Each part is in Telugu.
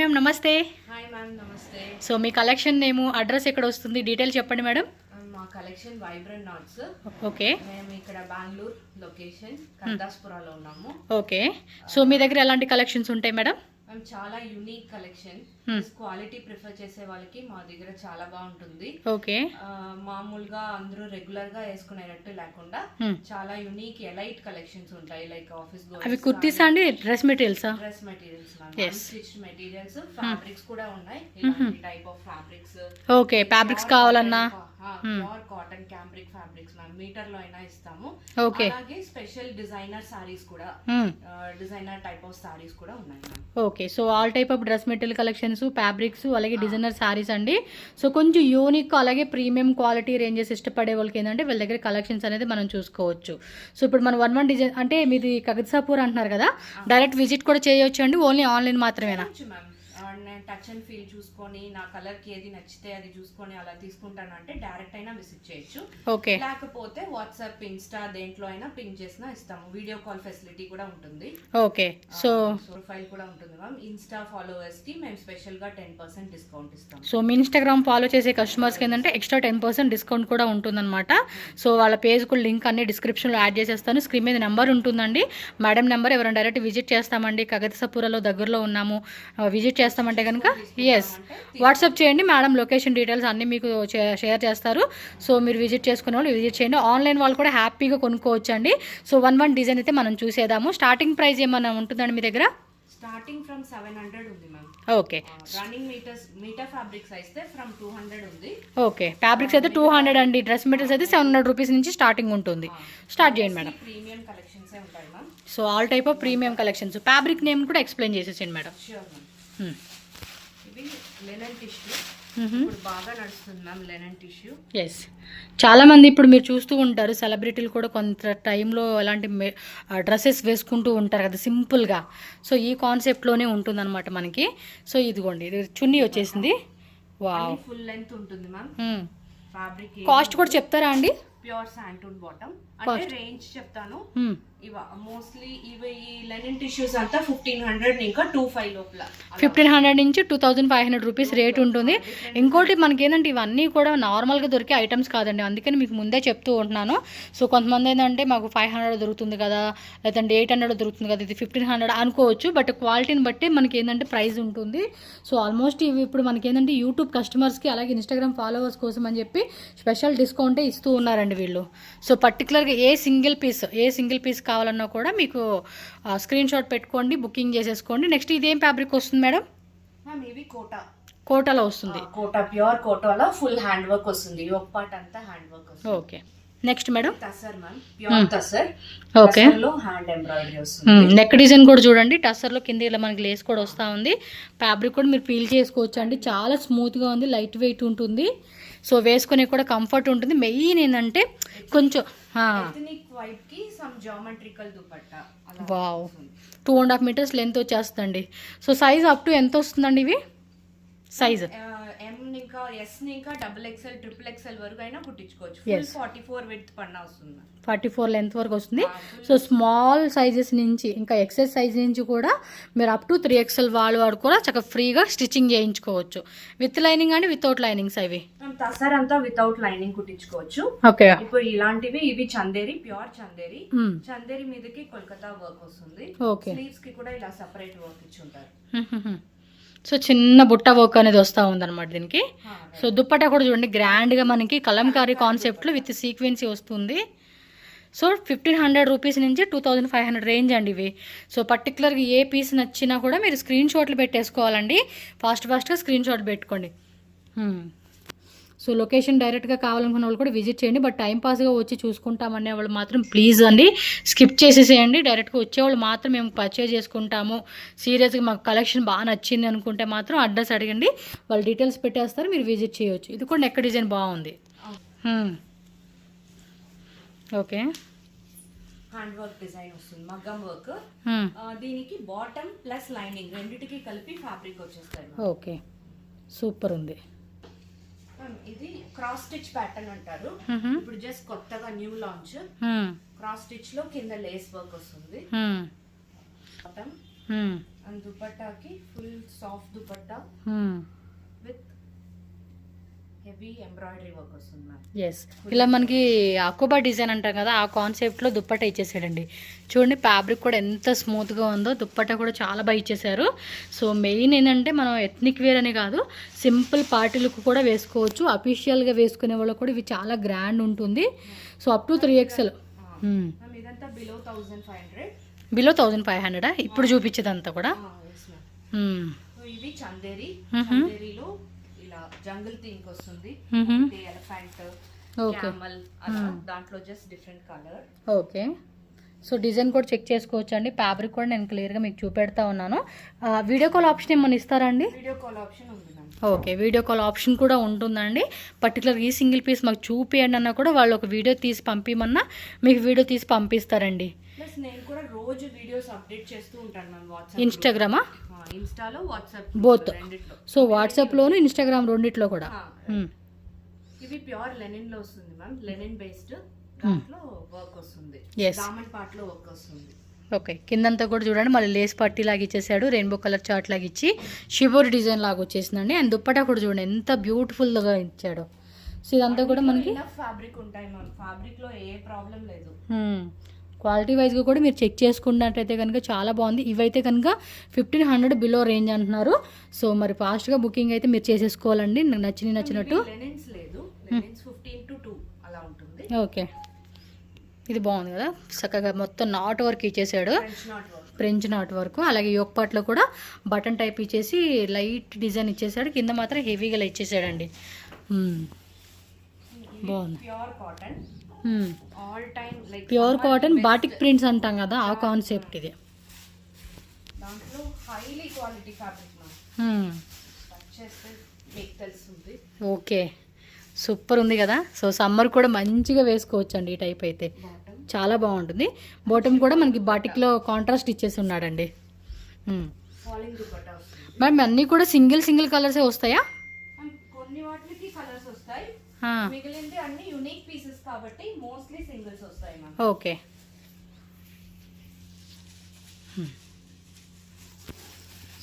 మ్యామ్, నమస్తే. హాయ్ మ్యామ్, నమస్తే. సో మీ కలెక్షన్ నేము, అడ్రస్ ఎక్కడ వస్తుంది, డీటెయిల్ చెప్పండి మేడం. మా కలెక్షన్ వైబ్రెంట్ నాట్స్. ఓకే. మేము ఇక్కడ బెంగళూరు లొకేషన్ కర్దాస్పురాలో ఉన్నాము. ఓకే. సో మీ దగ్గర ఎలాంటి కలెక్షన్స్ ఉంటాయి మేడం? మేము చాలా యూనిక్ కలెక్షన్, క్వాలిటీ ప్రిఫర్ చేసే వాళ్ళకి మా దగ్గర చాలా బాగుంటుంది. ఓకే. మామూలుగా అందరూ రెగ్యులర్ గా వేసుకునేటట్టు లేకుండా చాలా యూనిక్ ఎలైట్ కలెక్షన్స్ ఉంటాయి. లైక్ ఆఫీస్ గోర్స్, అవి కుర్తీస్ అండి, dress materials, dress materials, stitch materials, fabrics కూడా ఉన్నాయి. ఇలాంటి type of fabrics. Okay. Fabrics కావాలన్నా pure cotton cambric fabrics ma'am, metre లో అయినా ఇస్తాము. ఓకే. అలాగే స్పెషల్ డిజైనర్ సారీస్ కూడా, డిజైనర్ టైప్ ఆఫ్ సారీస్ కూడా ఉన్నాయి ma'am. Okay. So all type of dress material collections, fabrics, అలాగే డిజైనర్ సారీస్ అండి. సో కొంచెం యూనిక్ అలాగే ప్రీమియం క్వాలిటీ రేంజెస్ ఇష్టపడే వాళ్ళకి ఏంటంటే వీళ్ళ దగ్గర కలెక్షన్స్ అనేది మనం చూసుకోవచ్చు. సో ఇప్పుడు మనం వన్ డిజైన్ అంటే మీది కగత్సాపూర్ అంటున్నారు కదా, డైరెక్ట్ విజిట్ కూడా చేయొచ్చు అండి, ఓన్లీ ఆన్లైన్ మాత్రమేనా? నేను టచ్ అండ్ ఫీల్ చూసుకొని నా కలర్ కి ఏది నచ్చితే అది చూసుకొని అలా తీసుకుంటాను అంటే డైరెక్ట్ అయినా విజిట్ చేయొచ్చు. ఓకే. లేకపోతే వాట్సాప్, ఇన్స్టా దేంట్లో అయినా పింగ్ చేసినా ఇస్తాము. వీడియో కాల్ ఫెసిలిటీ కూడా ఉంటుంది. ఓకే. సో ప్రొఫైల్ కూడా ఉంటుంది మ్యామ్. ఇన్స్టా ఫాలోవర్స్ కి మేము స్పెషల్ గా 10% డిస్కౌంట్ ఇస్తాం. సో మీ ఇన్స్టాగ్రామ్ ఫాలో చేసే కస్టమర్స్కి ఏంటంటే ఎక్స్ట్రా 10% డిస్కౌంట్ కూడా ఉంటుందన్నమాట. సో వాళ్ళ పేజ్ కూడా లింక్ అన్ని డిస్క్రిప్షన్లో యాడ్ చేసేస్తాను. స్క్రీన్ మీద నెంబర్ ఉంటుందండి, మేడం నెంబర్. ఎవరైనా డైరెక్ట్ విజిట్ చేస్తామండి, కగతసాపూర్లో దగ్గరలో ఉన్నాము, విజిట్ చేస్తామంటే కనుక ఎస్ వాట్సాప్ చేయండి, మేడం లొకేషన్ డీటెయిల్స్ అన్నీ మీకు షేర్ చేస్తారు. సో మీరు విజిట్ చేసుకునే వాళ్ళు విజిట్ చేయండి. ఆన్లైన్ వాళ్ళు కూడా హ్యాపీగా కొనుక్కోవచ్చు అండి. సో వన్ డిజైన్ అయితే మనం చూసేద్దాము. స్టార్టింగ్ ప్రైస్ ఏమన్నా ఉంటుందండి మీ దగ్గర? స్టార్టింగ్ ఫ్రమ్ 700 ఉంది ma'am. Okay. Running meter fabrics అయితే ఫ్రమ్ 200 ఉంది. ఓకే. ఫ్యాబ్రిక్స్ అయితే 200 అండి, డ్రెస్ మెటీరియల్స్ అయితే 700 రూపీస్ నుంచి స్టార్టింగ్ ఉంటుంది. స్టార్ట్ చేయండి మేడం. ప్రీమియం కలెక్షన్స్ ఉంటాయి ma'am. So all type of premium collections. Fabric name కూడా ఎక్స్ప్లెయిన్ చేసేసేయండి మేడం. Sure ma'am. ఇవి లెనన్ టిష్యూ, ఇప్పుడు బాగా నడుస్తుంది మ్యామ్ లెనన్ టిష్యూ. ఎస్, చాలామంది ఇప్పుడు మీరు చూస్తూ ఉంటారు, సెలబ్రిటీలు కూడా కొంత టైంలో అలాంటి డ్రెస్సెస్ వేసుకుంటూ ఉంటారు కదా సింపుల్గా. సో ఈ కాన్సెప్ట్లోనే ఉంటుంది అనమాట మనకి. సో ఇదిగోండి, ఇది చున్నీ వచ్చేసింది. వావ్, ఫుల్ లెంత్ ఉంటుంది మ్యామ్. ఫ్యాబ్రిక్ కాస్ట్ కూడా చెప్తారా అండి? ప్యూర్ శాంటూన్ బాటమ్ అంటే రేంజ్ చెప్తాను. మోస్ట్లీ ఇవి ఈ లెనిన్ టిష్యూస్ అంతా 1500 ఇంకా 25 లోపల, 1500 నుంచి 2500 రూపీస్ రేట్ ఉంటుంది. ఇంకోటి మనకి ఏంటంటే ఇవన్నీ కూడా నార్మల్గా దొరికే ఐటమ్స్ కాదండి, అందుకని మీకు ముందే చెప్తూ ఉంటున్నాను. సో కొంతమంది ఏంటంటే మాకు 500 దొరుకుతుంది కదా, లేదంటే 800 దొరుకుతుంది కదా, ఇది 1500 అనుకోవచ్చు. బట్ క్వాలిటీని బట్టి మనకి ఏంటంటే ప్రైస్ ఉంటుంది. సో ఆల్మోస్ట్ ఇవి ఇప్పుడు మనకి ఏంటంటే యూట్యూబ్ కస్టమర్స్కి అలాగే ఇన్స్టాగ్రామ్ ఫాలోవర్స్ కోసం అని చెప్పి స్పెషల్ డిస్కౌంటే ఇస్తూ ఉన్నారండి వీళ్ళు. సో పర్టికులర్గా ఏ సింగిల్ పీస్ కావాలన్నా కూడా మీకు స్క్రీన్ షాట్ పెట్టుకోండి, బుకింగ్ చేసేసుకోండి. నెక్స్ట్ ఇదేం ఫ్యాబ్రిక్ వస్తుంది మేడం? ఇవి కోటాలో వస్తుంది. కోటా, ప్యూర్ కోటాలో ఫుల్ హ్యాండ్ వర్క్ వస్తుంది. ఒక పార్ట్ అంతా హ్యాండ్ వర్క్ వస్తుంది. Okay. Next madam tussar ma'am, pure tussar. Okay. లో హ్యాండ్ ఎంబ్రాయిడరీ వస్తుంది. నెక్ డిజైన్ కూడా చూడండి, టసర్లో కింద ఇలా మనకి లేస్ కూడా వస్తూ ఉంది. ఫ్యాబ్రిక్ కూడా మీరు ఫీల్ చేసుకోవచ్చు అండి, చాలా స్మూత్గా ఉంది, లైట్ వెయిట్ ఉంటుంది. సో వేసుకునే కూడా కంఫర్ట్ ఉంటుంది. మెయిన్ ఏంటంటే కొంచెం వైట్ కి some geometrical dupatta. Wow, 2.5 meters length వచ్చేస్తుందండి. సో సైజ్ అప్ టు ఎంత వస్తుందండి ఇవి? సైజ్ ఎం ఇంకా ఎస్ ఇంకా XXL, XXL వరకు అయినా కుట్టించుకోవచ్చు. 44 విడ్త్ పన్నా వస్తుంది, 44 లెంత్ వరకు వస్తుంది. సో స్మాల్ సైజెస్ నుంచి ఇంకా ఎక్సెస్ సైజ్ నుంచి కూడా మీరు అప్ టు 3XL వరకు కూడా చక్కగా ఫ్రీగా స్టిచ్చింగ్ చేయించుకోవచ్చు. విత్ లైనింగ్ అండి, వితౌట్ లైనింగ్స్? అవి టసర్ అంతా వితౌట్ లైనింగ్ కుట్టించుకోవచ్చు. ఓకే. ఇప్పుడు ఇలాంటివి ఇవి చందేరి, ప్యూర్ చందేరి. చందేరి మీదకి కోల్కతా వర్క్ వస్తుంది. ఓకే. స్లీవ్స్ కి కూడా ఇలా సెపరేట్ వర్క్ ఇచ్చి ఉంటారు. సో చిన్న బుట్ట వర్క్ అనేది వస్తూ ఉందన్నమాట దీనికి. సో దుప్పట్టా కూడా చూడండి, గ్రాండ్గా మనకి కలంకారీ కాన్సెప్ట్లో విత్ సీక్వెన్సీ వస్తుంది. సో 1500 రూపీస్ నుంచి 2500 రేంజ్ అండి ఇవి. సో పర్టికులర్గా ఏ పీస్ నచ్చినా కూడా మీరు స్క్రీన్ షాట్లు పెట్టేసుకోవాలండి, ఫాస్ట్గా స్క్రీన్ షాట్ పెట్టుకోండి. సో లొకేషన్ డైరెక్ట్గా కావాలనుకున్న వాళ్ళు కూడా విజిట్ చేయండి. బట్ టైంపాస్గా వచ్చి చూసుకుంటామనే వాళ్ళు మాత్రం ప్లీజ్ అండి స్కిప్ చేసేసేయండి. డైరెక్ట్గా వచ్చేవాళ్ళు మాత్రం మేము పర్చేజ్ చేసుకుంటాము, సీరియస్గా మాకు కలెక్షన్ బాగా నచ్చింది అనుకుంటే మాత్రం అడ్రస్ అడగండి, వాళ్ళు డీటెయిల్స్ పెట్టేస్తారు, మీరు విజిట్ చేయొచ్చు. ఇది కూడా నెక్ డిజైన్ బాగుంది. ఓకే. హ్యాండ్ వర్క్ డిజైన్ వస్తుంది, మగ్గం వర్క్. దీనికి బాటమ్ ప్లస్ లైనింగ్ రెండిటికి కలిపి ఫ్యాబ్రిక్ వచ్చేస్తాయి. ఓకే, సూపర్ ఉంది. ఇది క్రాస్ స్టిచ్ ప్యాటర్న్ అంటారు. ఇప్పుడు జస్ట్ కొత్తగా న్యూ లాంచ్. క్రాస్ స్టిచ్ లో కింద లేస్ వర్క్ వస్తుంది. అండ్ దుపట్టాకి full soft dupatta with heavy embroidery work వస్తుంది మ్యామ్. ఎస్, ఇలా మనకి అకోబా డిజైన్ అంటాం కదా, ఆ కాన్సెప్ట్లో దుప్పట్టా ఇచ్చేసాడండి. చూడండి ఫ్యాబ్రిక్ కూడా ఎంత స్మూత్గా ఉందో, దుప్పట్టా కూడా చాలా బాగా ఇచ్చేసారు. సో మెయిన్ ఏంటంటే మనం ఎథ్నిక్ వేర్ అని కాదు, సింపుల్ పార్టీ లుక్ కూడా వేసుకోవచ్చు. అఫీషియల్గా వేసుకునే వాళ్ళకి కూడా ఇవి చాలా గ్రాండ్ ఉంటుంది. So up to 3XL. Ma'am ఇదంతా బిలో 1500. బిలో 1500 ఇప్పుడు చూపించేదంతా కూడా. Yes ma'am. సో ఇవి చందేరి. చందేరిలో ఇలా జంగిల్ థీమ్ వస్తుంది. ఎలిఫెంట్, క్యామల్ అలా, దాంట్లో just different colour. Okay, so design కూడా చెక్ చేసుకోవచ్చు అండి. ఫ్యాబ్రిక్ కూడా నేను క్లియర్గా మీకు చూపెడతా ఉన్నాను. వీడియో కాల్ ఆప్షన్ ఏమన్నా ఇస్తారా అండి? వీడియో కాల్ ఆప్షన్ ఉంది ma'am. Okay, video call option కూడా ఉంటుందండి. పర్టికులర్ ఈ సింగిల్ పీస్ మాకు చూపియండి అన్నా కూడా వాళ్ళు ఒక వీడియో తీసి పంపిమన్నా మీకు వీడియో తీసి పంపిస్తారండి. ప్లస్ నేను కూడా రోజు వీడియోస్ అప్డేట్ చేస్తూ ఉంటాను మ్యామ్. వాట్సాప్, ఇన్స్టాగ్రామా? ఇన్స్టాలో, వాట్సాప్ బోత్. రెండిట్లో. సో వాట్సాప్లోను ఇన్స్టాగ్రామ్ రెండిట్లో కూడా. ఇవి ప్యూర్ లెనిన్ లో వస్తుంది మ్యామ్. లెనిన్ బేస్డ్ దాంట్లో వర్క్ వస్తుంది. దామన్ పార్ట్ లో వర్క్ వస్తుంది. ఓకే, కిందంతా కూడా చూడండి మళ్ళీ లేస్ పట్టీ లాగా ఇచ్చేసాడు, రెయిన్బో కలర్ చార్ట్ లాగా ఇచ్చి షిబోరి డిజైన్ లాగా వచ్చేసిందండి. అండ్ దుప్పటా కూడా చూడండి ఎంత బ్యూటిఫుల్గా ఇచ్చాడు. సో ఇదంతా కూడా మనకి ఫ్యాబ్రిక్ ఉంటాయి మ్యామ్. ఫ్యాబ్రిక్ లో ఏ ప్రాబ్లం లేదు. క్వాలిటీ వైజ్గా కూడా మీరు చెక్ చేసుకున్నట్టయితే కనుక చాలా బాగుంది. ఇవైతే కనుక 1500 బిలో రేంజ్ అంటున్నారు. సో మరి ఫాస్ట్గా బుకింగ్ అయితే మీరు చేసేసుకోవాలండి, నాకు నచ్చినట్టు. లెనిన్స్ లేదు, లెనిన్స్ 15 to 2 అలా ఉంటుంది. ఓకే, ఇది బాగుంది కదా, చక్కగా మొత్తం నాట్ వర్క్ ఇచ్చేసాడు, ఫ్రెంచ్ నాట్ వర్క్. అలాగే యోక్ పార్ట్లో కూడా బటన్ టైప్ ఇచ్చేసి లైట్ డిజైన్ ఇచ్చేసాడు, కింద మాత్రం హెవీగా ఇచ్చేసాడండి. బాగుంది. Pure cotton, all time like pure cotton batik prints అంటాం కదా, ఆ కాన్సెప్ట్ ఇది. దాంట్లో highly quality fabric ma'am. Touch చేస్తే మీకు తెలుస్తుంది. ఓకే, సూపర్ ఉంది కదా. సో సమ్మర్ కూడా మంచిగా వేసుకోవచ్చు అండి ఈ టైప్ అయితే, చాలా బాగుంటుంది. బాటమ్ కూడా మనకి బాటిక్లో కాంట్రాస్ట్ ఇచ్చేసి ఉన్నాడండి. మ్యామ్ అన్నీ కూడా సింగిల్ కలర్సే వస్తాయా? కొన్ని వాటికి కలర్స్ వస్తాయి, మిగిలింది అన్ని యూనిక్ పీసెస్ కాబట్టి మోస్ట్లీ సింగిల్స్ వస్తాయి మ్యామ్. ఓకే,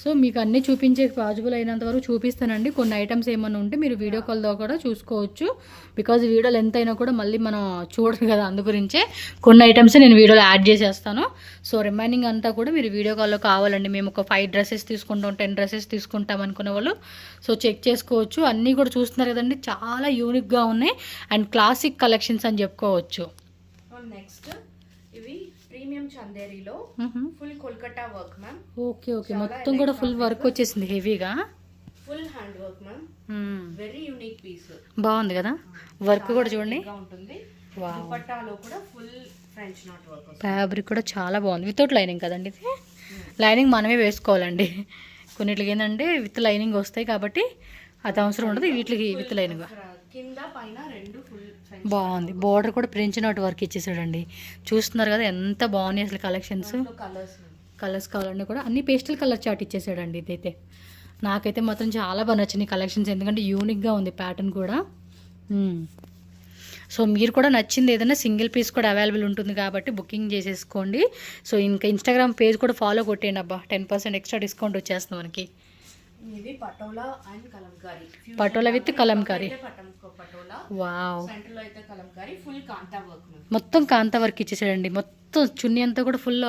సో మీకు అన్నీ చూపించే పాజిబుల్ అయినంత వరకు చూపిస్తానండి. కొన్ని ఐటమ్స్ ఏమైనా ఉంటే మీరు వీడియో కాల్లో కూడా చూసుకోవచ్చు. బికాజ్ వీడియో లెంత్ అయినా కూడా మళ్ళీ మనం చూడరు కదా, అందు గురించే కొన్ని ఐటమ్స్ నేను వీడియోలో యాడ్ చేసేస్తాను. సో రిమైనింగ్ అంతా కూడా మీరు వీడియో కాల్లో కావాలండి. మేము ఒక 5 డ్రెస్సెస్ తీసుకుంటాం, 10 డ్రెస్సెస్ తీసుకుంటాం అనుకునే వాళ్ళు సో చెక్ చేసుకోవచ్చు. అన్నీ కూడా చూస్తున్నారు కదండి, చాలా యూనిక్గా ఉన్నాయి అండ్ క్లాసిక్ కలెక్షన్స్ అని చెప్పుకోవచ్చు. నెక్స్ట్ ఇవి ప్రీమియం చందేరిలో full Kolkata work ma'am. Okay okay, మొత్తం కూడా ఫుల్ వర్క్ వచ్చేసింది హెవీగా, full hand work ma'am. Very unique piece, బాగుంది కదా. వర్క్ కూడా చూడండి ఉంటుంది. దుపట్టాలో కూడా full French knot work. Fabric కూడా చాలా బాగుంది, వితౌట్ లైనింగ్ కదండి ఇది. లైనింగ్ మనమే వేసుకోవాలండి. కొన్నిటికి ఏంటంటే విత్ లైనింగ్ వస్తాయి కాబట్టి అది అవసరం ఉండదు, వీటికి విత్ లైనింగ్. కింద పైన రెండు ఫుల్ బాగుంది. బోర్డర్ కూడా ఫ్రెంచ్ నాట్ వర్క్ ఇచ్చేసాడండి. చూస్తున్నారు కదా ఎంత బాగున్నాయి అసలు కలెక్షన్స్. కలర్స్ కావాలన్నా కూడా అన్ని పేస్టల్ కలర్ చార్ట్ ఇచ్చేసాడండి. ఇదైతే నాకైతే మాత్రం చాలా బాగా నచ్చినాయి కలెక్షన్స్, ఎందుకంటే యూనిక్గా ఉంది ప్యాటర్న్ కూడా. సో మీరు కూడా నచ్చింది ఏదైనా సింగిల్ పీస్ కూడా అవైలబుల్ ఉంటుంది కాబట్టి బుకింగ్ చేసేసుకోండి. సో ఇంకా ఇన్స్టాగ్రామ్ పేజ్ కూడా ఫాలో కొట్టేయండి అబ్బా, 10% ఎక్స్ట్రా డిస్కౌంట్ వచ్చేస్తుంది మనకి. ఇది patola and Kalamkari, patola with Kalamkari. Patola, wow. Centre లో అయితే కలంకారీ, ఫుల్ కాంతా వర్క్, మొత్తం కాంతా వర్క్ ఇచ్చేసాడండి. మొత్తం చున్నీ అంతా కూడా ఫుల్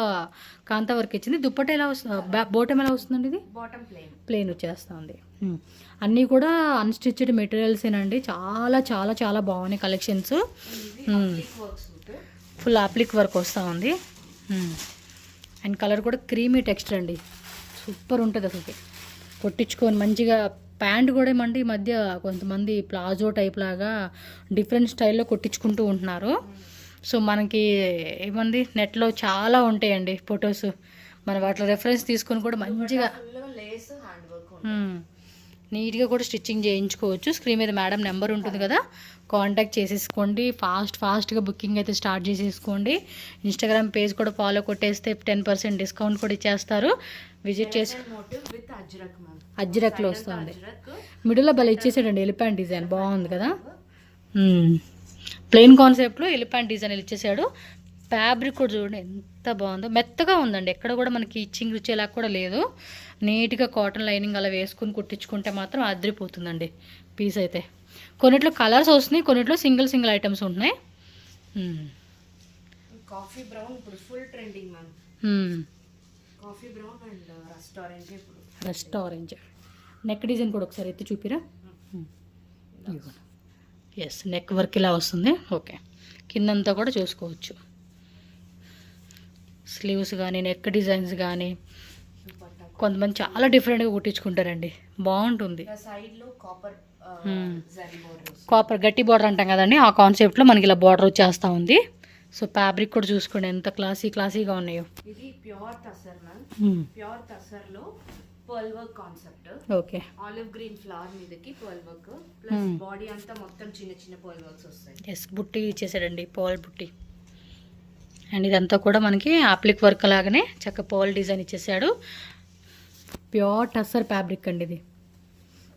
కాంతా వర్క్ ఇచ్చింది. దుప్పట ఎలా వస్తుంది, బోటం ఎలా వస్తుందండి? ఇది బాటమ్ ప్లెయిన్ వచ్చేస్తుంది. అన్నీ కూడా అన్స్టిచ్డ్ మెటీరియల్సేనండి. చాలా చాలా చాలా బాగున్నాయి కలెక్షన్స్. ఫుల్ అప్లిక్ వర్క్ వస్తూ ఉంది అండ్ కలర్ కూడా క్రీమీ టెక్స్చర్ అండి, సూపర్ ఉంటుంది అసలు. కొట్టించుకొని మంచిగా ప్యాంట్ కూడా ఏమంటే ఈ మధ్య కొంతమంది ప్లాజో టైప్ లాగా డిఫరెంట్ స్టైల్లో కొట్టించుకుంటూ ఉంటున్నారు. సో మనకి ఏమంది నెట్లో చాలా ఉంటాయండి ఫొటోస్, మన వాటిలో రెఫరెన్స్ తీసుకొని కూడా మంచిగా నీట్గా కూడా స్టిచ్చింగ్ చేయించుకోవచ్చు. స్క్రీన్ మీద మేడం నెంబర్ ఉంటుంది కదా, కాంటాక్ట్ చేసేసుకోండి. ఫాస్ట్గా బుకింగ్ అయితే స్టార్ట్ చేసేసుకోండి. ఇన్స్టాగ్రామ్ పేజ్ కూడా ఫాలో కొట్టేస్తే 10% డిస్కౌంట్ కూడా ఇచ్చేస్తారు. విజిట్ చేసి అజ్రక్లో వస్తుంది. మిడిల్లో భలే ఇచ్చేసాడండి ఎలిఫెంట్ డిజైన్, బాగుంది కదా. ప్లెయిన్ కాన్సెప్ట్లో ఎలిఫెంట్ డిజైన్ ఇచ్చేసాడు. ఫ్యాబ్రిక్ కూడా చూడండి ఎంత బాగుందో, మెత్తగా ఉందండి, ఎక్కడ కూడా మనకి ఇచ్చింగ్ రుచేలా కూడా లేదు. నీట్గా కాటన్ లైనింగ్ అలా వేసుకుని కుట్టించుకుంటే మాత్రం అదిరిపోతుందండి పీస్ అయితే. కొన్నిట్లో కలర్స్ వస్తున్నాయి, కొన్నిట్లో సింగిల్ సింగిల్ ఐటమ్స్ ఉంటున్నాయి. కాఫీ బ్రౌన్ ఇప్పుడు full trending ma'am. Coffee brown and rust orange ఇప్పుడు. రస్ట్ ఆరెంజ్ నెక్ డిజైన్ కూడా ఒకసారి ఎత్తి చూపిరా. ఎస్, నెక్ వర్క్ ఇలా వస్తుంది. ఓకే, కిందంతా కూడా చూసుకోవచ్చు. స్లీవ్స్ కానీ నెక్ డిజైన్స్ కానీ కొంతమంది చాలా డిఫరెంట్గా కుట్టించుకుంటారండి, బాగుంటుంది. సైడ్లో కాపర్ జరీ బోర్డర్, కాపర్ గట్టి బార్డర్ అంటాం కదండి, ఆ కాన్సెప్ట్లో మనకి ఇలా బార్డర్ వచ్చేస్తూ ఉంది. సో ఫ్యాబ్రిక్ కూడా చూసుకోండి ఎంత క్లాసీగా ఉన్నాయో. ఇది pure tussar ma'am. Pure tussar లో pearl work concept. Okay, olive green flower మీదకి పర్ల్ వర్క్ ప్లస్ బాడీ అంతా మొత్తం చిన్న చిన్న పర్ల్ వర్క్స్ వస్తాయి. ఎస్, బుట్టి ఇచ్చేసాడండి, పర్ల్ బుట్టి. అండ్ ఇదంతా కూడా మనకి అప్లిక్ వర్క్ లాగానే చక్క పర్ల్ డిజైన్ ఇచ్చేసాడు. ప్యూర్ టస్సర్ ఫ్యాబ్రిక్ అండి ఇది.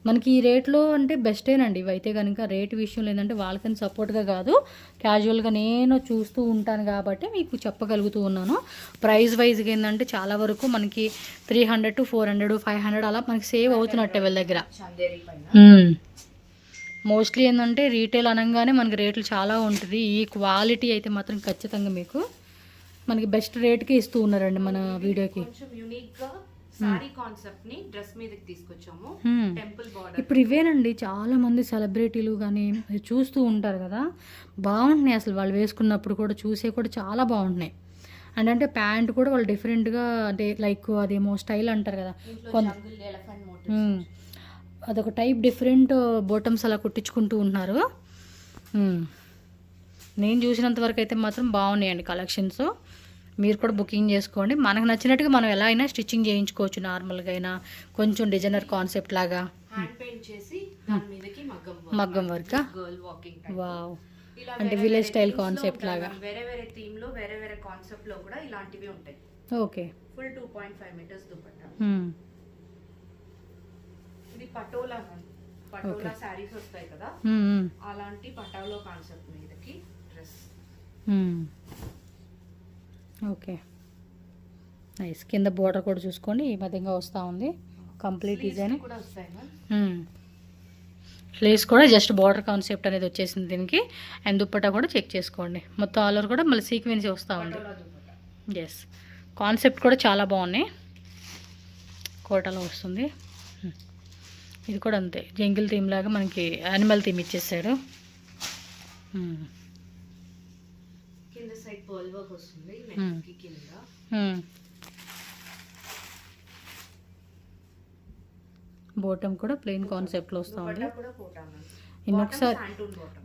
మనకి ఈ రేట్లో అంటే బెస్టేనండి ఇవైతే కనుక. రేట్ విషయంలో ఏంటంటే వాళ్ళకని సపోర్ట్గా కాదు, క్యాజువల్గా నేను చూస్తూ ఉంటాను కాబట్టి మీకు చెప్పగలుగుతూ ఉన్నాను. ప్రైస్ వైజ్గా ఏంటంటే చాలా వరకు మనకి 300 to 400, 500 అలా మనకి సేవ్ అవుతున్నట్టే వీళ్ళ దగ్గర. చందేరి పైన మోస్ట్లీ ఏంటంటే రీటైల్ అనగానే మనకి రేట్లు చాలా ఉంటుంది. ఈ క్వాలిటీ అయితే మాత్రం ఖచ్చితంగా మీకు మనకి బెస్ట్ రేట్కి ఇస్తూ ఉన్నారండి మన వీడియోకి. కొంచెం యూనిక్గా సారీ కాన్సెప్ట్ ని డ్రెస్ మీదకి తీసుకొచ్చాము. Temple border. ఇప్పుడు ఇవేనండి చాలా మంది సెలబ్రిటీలు కానీ చూస్తూ ఉంటారు కదా, బాగుంటున్నాయి అసలు వాళ్ళు వేసుకున్నప్పుడు కూడా చూసే కూడా చాలా బాగుంటున్నాయి. అండ్ అంటే ప్యాంట్ కూడా వాళ్ళు డిఫరెంట్గా అంటే లైక్ అదేమో స్టైల్ అంటారు కదా, అదొక టైప్ డిఫరెంట్ బోటమ్స్ అలా కుట్టించుకుంటూ ఉన్నారు. నేను చూసినంత వరకు అయితే మాత్రం బాగున్నాయండి కలెక్షన్స్. మీరు కూడా బుకింగ్ చేసుకోండి. మనకు నచ్చినట్టుగా మనం ఎలా అయినా స్టిచ్చింగ్ చేయించుకోవచ్చు, నార్మల్గా అయినా కొంచెం డిజైనర్ కాన్సెప్ట్ లాగా. హ్యాండ్ పెయింట్ చేసి దాని మీదకి మగ్గం వర్క్. గర్ల్ వాకింగ్ వావ్, అంటే విలేజ్ స్టైల్ కాన్సెప్ట్ లాగా. వేరే వేరే థీమ్ లో వేరే వేరే కాన్సెప్ట్ లో కూడా ఇలాంటివి ఉంటాయి. Okay, full 2.5 meters dupatta. ఇది పటోలా శారీస్ వస్తాయి కదా, అలాంటి పటోలా కాన్సెప్ట్ మీదకి డ్రెస్. Okay, nice. కింద బోర్డర్ కూడా చూసుకోండి ఈ విధంగా వస్తూ ఉంది, కంప్లీట్ డిజైన్. లేస్ కూడా జస్ట్ బార్డర్ కాన్సెప్ట్ అనేది వచ్చేసింది దీనికి. అండ్ దుప్పట్టా కూడా చెక్ చేసుకోండి, మొత్తం ఆల్ ఓవర్ కూడా మళ్ళీ సీక్వెన్సీ వస్తూ ఉంది. ఎస్, కాన్సెప్ట్ కూడా చాలా బాగున్నాయి, కోటలో వస్తుంది. ఇది కూడా అంతే, జంగిల్ థీమ్ లాగా మనకి యానిమల్ థీమ్ ఇచ్చేసాడు. కింద సైడ్ పర్ల్ వర్క్ వస్తుంది, నెక్కి కింద. బోటమ్ కూడా ప్లెయిన్ కాన్సెప్ట్లో వస్తూ ఉంది. కూడా ఇంకొకసారి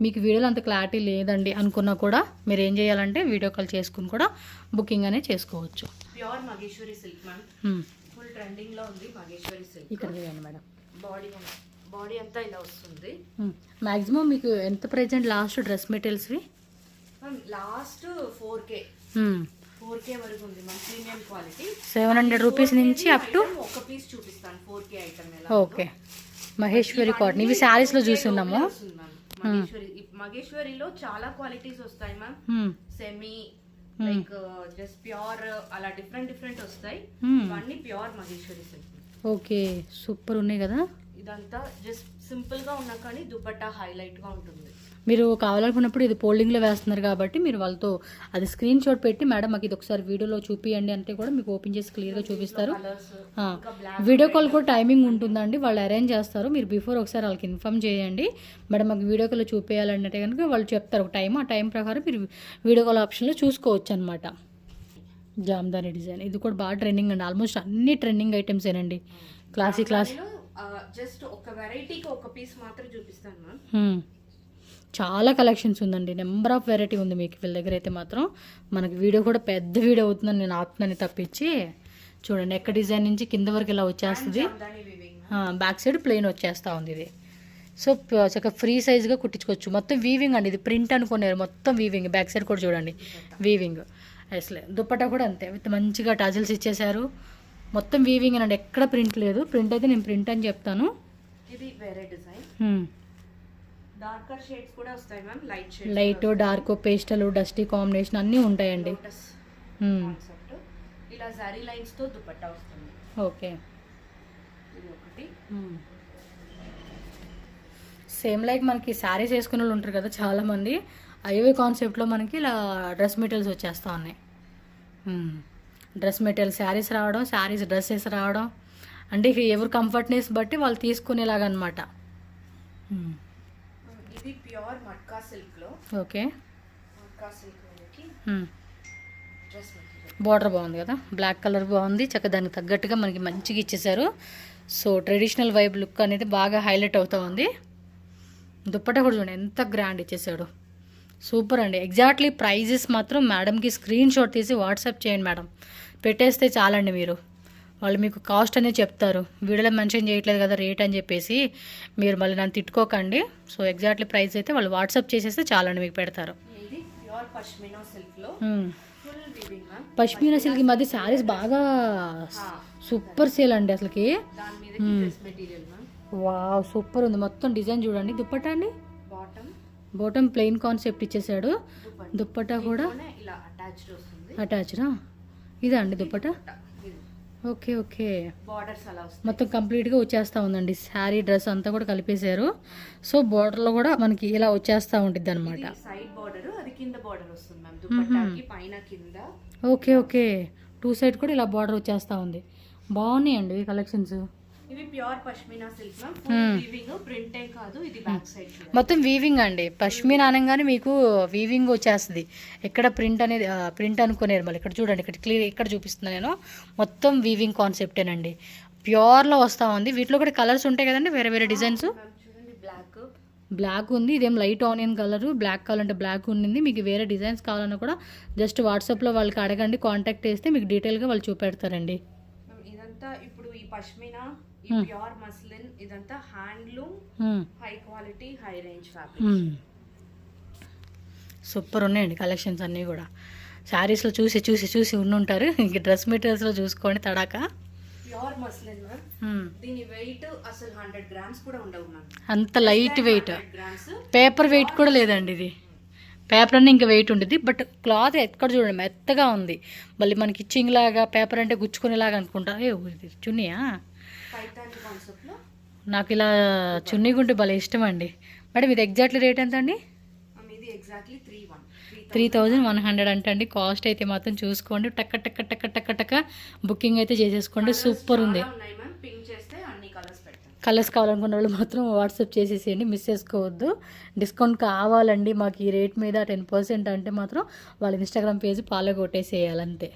మీకు వీడియోలో అంత క్లారిటీ లేదండి అనుకున్నా కూడా మీరు ఏం చేయాలంటే వీడియో కాల్ చేసుకుని కూడా బుకింగ్ అనేది చేసుకోవచ్చు. Pure Maheshwari silk ma'am, full trending లో ఉంది మగేశ్వరి సిల్క్. ఇక్కడ చేయండి మేడం. బాడీ అంతా ఇలా వస్తుంది. మాక్సిమం మీకు ఎంత ప్రెజెంట్ లాస్ట్ డ్రెస్ మెటీరియల్స్వి? లాస్ట్ 4K వరకు ఉంది మన ప్రీమియం క్వాలిటీ. 700 రూపీస్ నుంచి అప్ టు ఒక పీస్ చూపిస్తాను 4K ఐటమ్ ఎలా. ఓకే, మహేశ్వరి కాటన్ ఇవి శారీస్ లో చూస్తున్నాము. మగేశ్వరిలో చాలా క్వాలిటీస్ వస్తాయి ma'am, semi like just pure అలా డిఫరెంట్ వస్తాయి. ఇవన్నీ pure Maheshwari silk. Okay, super ఉన్నాయి కదా. ఇదంతా జస్ట్ సింపుల్ గా ఉన్నా కానీ దుపట్టా హైలైట్ గా ఉంటుంది. మీరు కావాలనుకున్నప్పుడు ఇది ఫోల్డింగ్లో వేస్తున్నారు కాబట్టి మీరు వాళ్ళతో అది స్క్రీన్ షాట్ పెట్టి మేడం మాకు ఇది ఒకసారి వీడియోలో చూపియండి అంటే కూడా మీకు ఓపెన్ చేసి క్లియర్గా చూపిస్తారు. వీడియో కాల్ కూడా టైమింగ్ ఉంటుందండి, వాళ్ళు అరేంజ్ చేస్తారు. మీరు బిఫోర్ ఒకసారి వాళ్ళకి ఇన్ఫామ్ చేయండి, మేడం మాకు వీడియో కాల్ చూపించాలంటే కనుక వాళ్ళు చెప్తారు ఒక టైం, ఆ టైం ప్రకారం మీరు వీడియో కాల్ ఆప్షన్లో చూసుకోవచ్చు అనమాట. జామ్దాని డిజైన్ ఇది కూడా బాగా ట్రెండింగ్ అండి, ఆల్మోస్ట్ అన్ని ట్రెండింగ్ ఐటమ్స్ ఏనండి. క్లాసీ జస్ట్ ఒక వెరైటీకి ఒక పీస్ మాత్రం చూపిస్తాను మ్యామ్. చాలా కలెక్షన్స్ ఉందండి, నెంబర్ ఆఫ్ వెరైటీ ఉంది మీకు వీళ్ళ దగ్గర అయితే మాత్రం. మనకి వీడియో కూడా పెద్ద వీడియో అవుతుందని నేను ఆపుతున్నాను తప్పించి. చూడండి నెక్ డిజైన్ నుంచి కింద వరకు ఇలా వచ్చేస్తుంది, బ్యాక్ సైడ్ ప్లెయిన్ వచ్చేస్తూ ఉంది ఇది. సో చక్కగా ఫ్రీ సైజ్గా కుట్టించుకోవచ్చు. మొత్తం వీవింగ్ అండి, ఇది ప్రింట్ అనుకున్నారు, మొత్తం వీవింగ్. బ్యాక్ సైడ్ కూడా చూడండి వీవింగ్. అసలే దుప్పట్టా కూడా అంతే, విత్ మంచిగా టజల్స్ ఇచ్చేసారు. మొత్తం వీవింగ్ అండి, ఎక్కడ ప్రింట్ లేదు. ప్రింట్ అయితే నేను ప్రింట్ అని చెప్తాను. ఇది వేరే డిజైన్, డార్కర్ షేడ్స్ కూడా వస్తాయి ma'am, light shades, light dark pastel dusty combination అన్నీ ఉంటాయండి. లోటస్ మ్మ్. కాన్సెప్ట్. ఇలా జరీ లైన్స్ తో దుపట్టా వస్తుంది. ఓకే. ఇది ఒకటి. సేమ్ లైక్ మనకి శారీస్ వేసుకునే వాళ్ళు ఉంటారు కదా చాలామంది, అయ్యే కాన్సెప్ట్లో మనకి ఇలా డ్రెస్ మెటీరియల్స్ వచ్చేస్తూ ఉన్నాయి. డ్రెస్ మెటీరియల్ శారీస్ రావడం, శారీస్ డ్రెస్సెస్ రావడం, అంటే ఇక ఎవరు కంఫర్ట్నెస్ బట్టి వాళ్ళు తీసుకునేలాగనమాట. ఇది ప్యూర్ మట్కా సిల్క్ లో. ఓకే. మట్కా సిల్క్ మీదకి డ్రెస్ మెటీరియల్. బార్డర్ బాగుంది కదా, బ్లాక్ కలర్ బాగుంది, చక్కగా దానికి తగ్గట్టుగా మనకి మంచిగా ఇచ్చేసారు. సో ట్రెడిషనల్ వైబ్ లుక్ అనేది బాగా హైలైట్ అవుతూ ఉంది. దుప్పట్టా కూడా చూడండి ఎంత గ్రాండ్ ఇచ్చేసాడు, సూపర్ అండి. ఎగ్జాక్ట్లీ ప్రైజెస్ మాత్రం మేడంకి స్క్రీన్ షాట్ తీసి వాట్సాప్ చేయండి మేడం, పెట్టేస్తే చాలండి. మీరు వాళ్ళు మీకు కాస్ట్ అనేది చెప్తారు, వీడియోలో మెన్షన్ చేయట్లేదు కదా రేట్ అని చెప్పేసి మీరు మళ్ళీ నన్ను తిట్టుకోకండి. సో ఎగ్జాక్ట్లీ ప్రైస్ అయితే వాళ్ళు వాట్సాప్ చేసేస్తే చాలండి, మీకు పెడతారు. ఇది ప్యూర్ పష్మినా సిల్క్ లో full weaving ma'am. Pashmina silk ఈ మధ్య శారీస్ బాగా సూపర్ సేల్ అండి అసలుకి. దాని మీదకి dress material ma'am. Wow super ఉంది, మొత్తం డిజైన్ చూడండి. దుప్పట్టా అండి బాటమ్ బాటమ్ ప్లెయిన్ కాన్సెప్ట్ ఇచ్చేసాడు, దుప్పట్టా కూడా ఇలా అటాచ్డ్ వస్తుంది. అటాచ్డా ఇదా అండి దుప్పట్టా? ఇది ఓకే ఓకే. బార్డర్స్ అలా వస్తుంది. మొత్తం కంప్లీట్గా వచ్చేస్తూ ఉందండి, శారీ డ్రెస్ అంతా కూడా కలిపేశారు. సో బార్డర్లో కూడా మనకి ఇలా వచ్చేస్తూ ఉంటుంది అనమాట. సైడ్ బార్డర్, అది కింద బార్డర్ వస్తుంది మ్యామ్, దుపట్టాకి పైన కింద. Okay okay. టూ సైడ్ కూడా ఇలా బార్డర్ వచ్చేస్తూ ఉంది. బాగున్నాయండి కలెక్షన్స్. ఇవి pure pashmina silk ma'am, full weaving, ప్రింటే కాదు. ఇది బ్యాక్ సైడ్ మొత్తం వీవింగ్ అండి. పష్మీనా అనగానే మీకు వీవింగ్ వచ్చేస్తుంది, ఎక్కడ ప్రింట్ అనేది ప్రింట్ అనుకునేది. మళ్ళీ ఇక్కడ చూడండి, ఇక్కడ క్లియర్ ఇక్కడ చూపిస్తున్నాను నేను, మొత్తం వీవింగ్ కాన్సెప్టేనండి, ప్యూర్లో వస్తూ ఉంది. వీటిలో కూడా కలర్స్ ఉంటాయి కదండి, వేరే వేరే డిజైన్స్. చూడండి, బ్లాక్ బ్లాక్ ఉంది, ఇదేం లైట్ ఆనియన్ కలర్, బ్లాక్ కావాలంటే బ్లాక్ ఉంది. మీకు వేరే డిజైన్స్ కావాలన్నా కూడా జస్ట్ వాట్సాప్లో వాళ్ళకి అడగండి, కాంటాక్ట్ చేస్తే మీకు డీటెయిల్గా వాళ్ళు చూపెడతారండి. ఇదంతా ఇప్పుడు ఈ పష్మినా, ఈ ప్యూర్ మస్లిన్, ఇదంతా handloom, high quality, high range fabric. Super ఉన్నాయండి కలెక్షన్స్ అన్నీ కూడా. శారీస్లో చూసి చూసి చూసి ఉండుంటారు, ఇంక డ్రెస్ మెటీరియల్స్లో చూసుకోండి తడాక. ప్యూర్ మస్లిన్ మ్యామ్, దీని వెయిట్ అసలు 100 గ్రామ్స్ కూడా ఉండవు మ్యామ్, అంత light weight, 100 grams. Paper weight కూడా లేదండి ఇది. పేపర్ అన్నీ ఇంకా వెయిట్ ఉంటుంది, బట్ క్లాత్ ఎక్కడ చూడండి మెత్తగా ఉంది. మళ్ళీ మనకి ఇచ్చింగ్ లాగా, పేపర్ అంటే గుచ్చుకునేలాగా అనుకుంటా. ఇది చున్నీయా? పైతాని కాన్సెప్ట్ లో. నాకు ఇలా చున్నీ గుంటే భలే ఇష్టం అండి. మేడం ఇది ఎగ్జాక్ట్లీ రేట్ ఎంత అండి? ఇది ఎగ్జాక్ట్లీ 3100 అంటండి. కాస్ట్ అయితే మాత్రం చూసుకోండి, టక్క టక్క టక్క టక్క టక్క బుకింగ్ అయితే చేసేసుకోండి. సూపర్ ఉంది. ఉన్నాయి మ్యామ్, పింక్ చేస్తే అన్ని కలర్స్ పెడతాను. కలర్స్ కావాలనుకున్న వాళ్ళు మాత్రం వాట్సాప్ చేసేసేయండి, మిస్ చేసుకోవద్దు. డిస్కౌంట్ కావాలండి మాకు ఈ రేట్ మీద 10% అంటే మాత్రం వాళ్ళ ఇన్స్టాగ్రామ్ పేజ్ ఫాలో కొట్టేసేయాలంతే.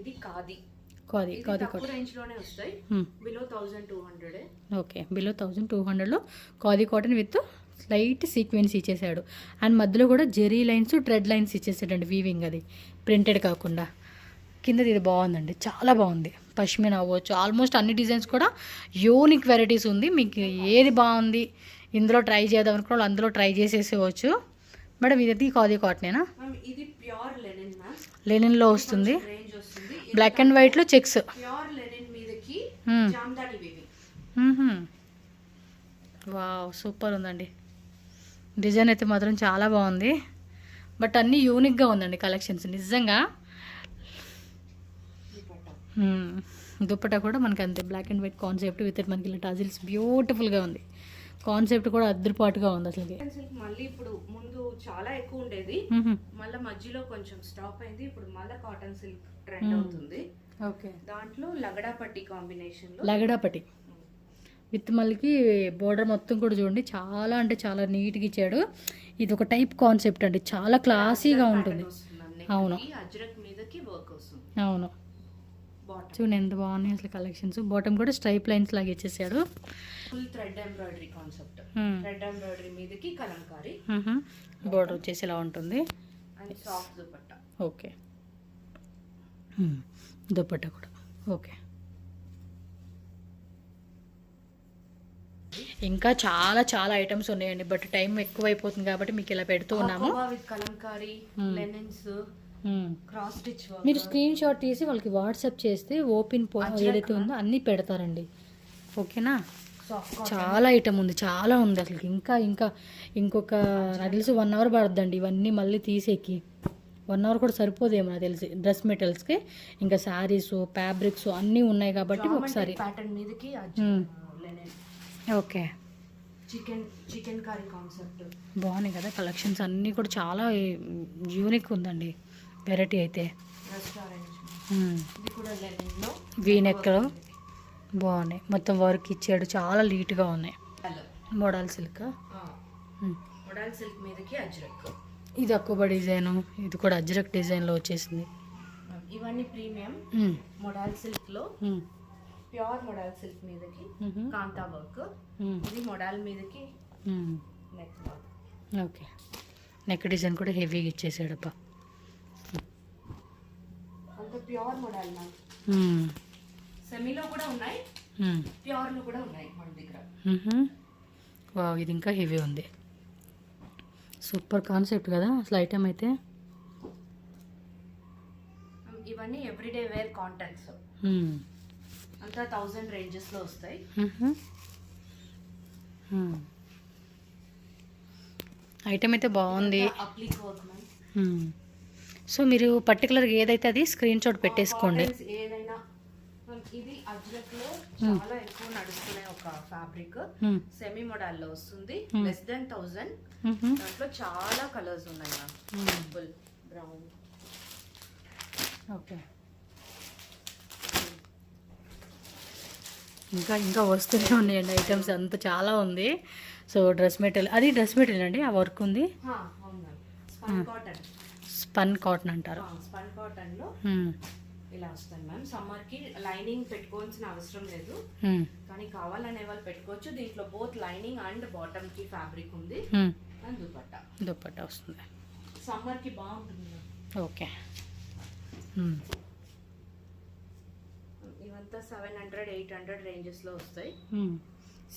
ఇది ఖాదీ ఖాదీ ఖాదీ తక్కువ రేంజ్ లోనే వస్తాయి, బిలో 1200. ఓకే, బిలో 1200లో khadi cotton with light sequins ఇచ్చేసాడు. అండ్ మధ్యలో కూడా జెరీ లైన్స్, ట్రెడ్ లైన్స్ ఇచ్చేసాడండి, వీవింగ్ అది ప్రింటెడ్ కాకుండా. కిందది ఇది బాగుందండి, చాలా బాగుంది. పష్మినా అవ్వచ్చు, ఆల్మోస్ట్ అన్ని డిజైన్స్ కూడా యూనిక్ వెరైటీస్ ఉంది. మీకు ఏది బాగుంది ఇందులో ట్రై చేద్దాం అనుకున్న అందులో ట్రై చేసేసేవచ్చు. మేడం ఇది ఖాదీ కాటనేనా? ఇది ప్యూర్ లెనిన్ మ్యామ్, లెనిన్లో వస్తుంది, రేంజ్ వస్తుంది. బ్లాక్ అండ్ వైట్లో చెక్స్. ప్యూర్ లెనిన్ మీదకి జామ్దాని వీవింగ్. వావ్ సూపర్ ఉందండి, డిజైన్ అయితే మాత్రం చాలా బాగుంది. బట్ అన్నీ యూనిక్గా ఉందండి కలెక్షన్స్ నిజంగా. దుప్పటా కూడా మనకి అంతే, black and white concept with మనకి ఇలా టజిల్స్ బ్యూటిఫుల్గా ఉంది. కాన్సెప్ట్ కూడా అద్దరిపాటుగా ఉంది అసలు. మళ్ళీ ఇప్పుడు ముందు చాలా ఎక్కువ ఉండేది, మళ్ళీ మధ్యలో కొంచెం స్టాప్ అయింది. ఇప్పుడు మళ్ళీ కాటన్ సిల్క్ ట్రెండ్ అవుతుంది. ఓకే, దాంట్లో లగడా పట్టి కాంబినేషన్ లో, లగడా పట్టి విత్ మళ్ళీ బోర్డర్ మొత్తం కూడా చూడండి, చాలా అంటే చాలా నీట్గా ఇచ్చాడు. ఇది ఒక టైప్ కాన్సెప్ట్ అండి, చాలా క్లాసీగా ఉంటుంది. అవును, అజ్రక్ మీదకి వర్క్ వస్తుంది. అవును, చూడండి ఎంత బాగున్నాయి అసలు కలెక్షన్స్. బాటమ్ కూడా స్ట్రైప్ లైన్స్ లాగా ఇచ్చేసాడు. Full thread embroidery concept, thread embroidery మీదకి కలంకారీ బోర్డర్ వచ్చేసి ఇలా ఉంటుంది. And soft dupatta. Okay, dupatta కూడా ఓకే. ఇంకా చాలా చాలా ఐటమ్స్ ఉన్నాయండి, బట్ టైం ఎక్కువ అయిపోతుంది కాబట్టి మీకు ఇలా పెడుతూ ఉన్నాము. With Kalamkari, linens, cross stitch. మీరు స్క్రీన్ షాట్ తీసి వాళ్ళకి వాట్సాప్ చేస్తే ఓపెన్ ఏదైతే ఉందో అన్నీ పెడతారండి, ఓకేనా? సాఫ్ట్ చాలా ఐటమ్ ఉంది, చాలా ఉంది అసలు. ఇంకొక నాకు తెలిసి 1 అవర్ పడుతుందండి ఇవన్నీ మళ్ళీ తీసేకి. 1 అవర్ కూడా సరిపోదేమో నాకు తెలిసి డ్రెస్ మెటీరియల్స్కి. ఇంకా శారీస్, ఫ్యాబ్రిక్స్ అన్నీ ఉన్నాయి కాబట్టి ఒకసారి. ప్యాటర్న్ మీదకి linen. Okay, chikankari concept బాగున్నాయి కదా కలెక్షన్స్ అన్నీ కూడా. చాలా యూనిక్ ఉందండి వెరైటీ అయితే. రెస్టారెంట్ మ్మ్. ఇది కూడా లెనిన్లో వీనెక్లో బాగున్నాయి, మొత్తం వర్క్ ఇచ్చాడు, చాలా నీట్గా ఉన్నాయి. Model silk. మోడల్ సిల్క్ మీదకి అజ్రక్. ఇది అక్కుబ డిజైను, ఇది కూడా అజ్రక్ డిజైన్లో వచ్చేసింది. ఇవన్నీ ప్రీమియం మోడల్ సిల్క్లో. ప్యూర్ మోడల్ సిల్క్ మీదకి కాంతా వర్క్. ఇది మోడల్ మీదకి neck work. Okay, neck design కూడా హెవీగా ఇచ్చేసాడబ్బా. అంత ప్యూర్ మోడల్ మ్యామ్. సెమీలో కూడా ఉన్నాయి, ప్యూర్లో కూడా ఉన్నాయి మన దగ్గర. వావ్, ఇది ఇంకా హెవీ ఉంది. సూపర్ కాన్సెప్ట్ కదా అసలు ఐటమ్ అయితే. ఇవన్నీ ఎవ్రీడే వేర్ కాంటాక్ట్స్ అంతా 1000 రేంజెస్లో వస్తాయి. ఐటమ్ అయితే బాగుంది. అప్లిక్ వర్క్ మ్యామ్. సో మీరు పర్టికులర్గా ఏదైతే అది స్క్రీన్ షాట్ పెట్టేసుకోండి. ఏదైనా ఇది అజ్రక్లో చాలా ఎక్కువ నడుస్తున్న ఒక ఫ్యాబ్రిక్. సెమీ మోడల్లో వస్తుంది, లెస్ దెన్ 1000. దాంట్లో చాలా కలర్స్ ఉన్నాయి మ్యామ్. Purple, brown. ఓకే, ఇంకా వస్తూనే ఉన్నాయండి ఐటమ్స్, అంత చాలా ఉంది. సో డ్రెస్ మెటీరియల్ అండి, ఆ వర్క్ ఉంది. స్పన్ కాటన్ అంటారు. స్పన్ కాటన్లో ఇలా వస్తాయి మ్యామ్. సమ్మర్కి లైనింగ్ పెట్టుకోవాల్సిన అవసరం లేదు, కానీ కావాలనే వాళ్ళు పెట్టుకోవచ్చు. దీంట్లో బోత్ లైనింగ్ అండ్ బాటమ్కి ఫ్యాబ్రిక్ ఉంది అండ్ దుపట్టా వస్తుంది. సమ్మర్కి బాగుంటుంది. ఓకే, ఇవంతా 700-800 రేంజెస్లో వస్తాయి.